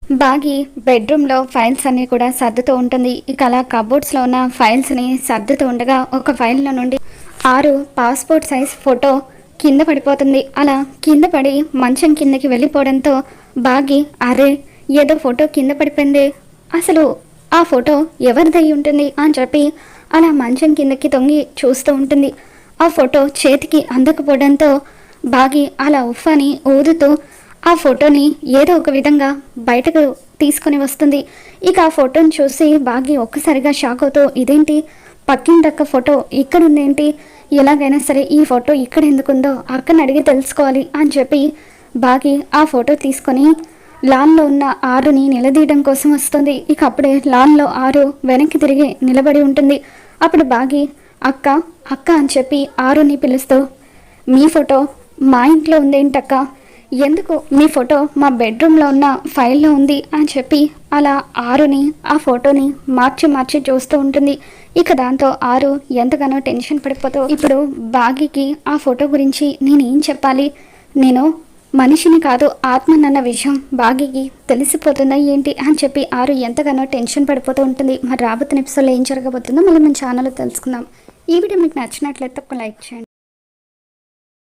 బాగి బెడ్రూమ్లో ఫైల్స్ అన్నీ కూడా సర్దుతూ ఉంటుంది. ఇక అలా కబోర్డ్స్లో ఉన్న ఫైల్స్ని సర్దుతూ ఉండగా ఒక ఫైల్లో నుండి ఆరు పాస్పోర్ట్ సైజ్ ఫోటో కింద పడిపోతుంది. అలా కింద పడి మంచం కిందకి వెళ్ళిపోవడంతో బాగి అరే ఏదో ఫోటో కింద పడిపోయింది, అసలు ఆ ఫోటో ఎవరిదై ఉంటుంది అని చెప్పి అలా మంచం కిందకి తొంగి చూస్తూ ఉంటుంది. ఆ ఫోటో చేతికి అందకపోవడంతో బాగి అలా ఉఫ్ఫని ఊదుతూ ఆ ఫోటోని ఏదో ఒక విధంగా బయటకు తీసుకొని వస్తుంది. ఇక ఆ ఫోటోని చూసి బాగి ఒక్కసారిగా షాక్ అవుతూ ఇదేంటి పక్కింటక్క ఫోటో ఇక్కడ ఉందేంటి, ఎలాగైనా సరే ఈ ఫోటో ఇక్కడ ఎందుకుందో అక్కని అడిగి తెలుసుకోవాలి అని చెప్పి బాగి ఆ ఫోటో తీసుకొని లాన్లో ఉన్న ఆరుని నిలదీయడం కోసం వస్తుంది. ఇక అప్పుడే లాన్లో ఆరు వెనక్కి తిరిగి నిలబడి ఉంటుంది. అప్పుడు బాగి అక్క అక్క అని చెప్పి ఆరుని పిలుస్తూ మీ ఫోటో మా ఇంట్లో ఉందేంటక్క, ఎందుకు మీ ఫోటో మా బెడ్రూమ్లో ఉన్న ఫైల్లో ఉంది అని చెప్పి అలా ఆరుని ఆ ఫోటోని మార్చి చూస్తూ ఉంటుంది. ఇక దాంతో ఆరు ఎంతగానో టెన్షన్ పడిపోతూ ఇప్పుడు బాగికి ఆ ఫోటో గురించి నేనేం చెప్పాలి, నేను మనిషిని కాదు ఆత్మనన్న విషయం బాగికి తెలిసిపోతుందా ఏంటి అని చెప్పి ఆరు ఎంతగానో టెన్షన్ పడిపోతూ ఉంటుంది. మరి రాబోతున్న ఎపిసోడ్లో ఏం జరగబోతుందో మళ్ళీ మన ఛానల్లో తెలుసుకుందాం. ఈ వీడియో మీకు నచ్చినట్లయితే ఒక లైక్ చేయండి.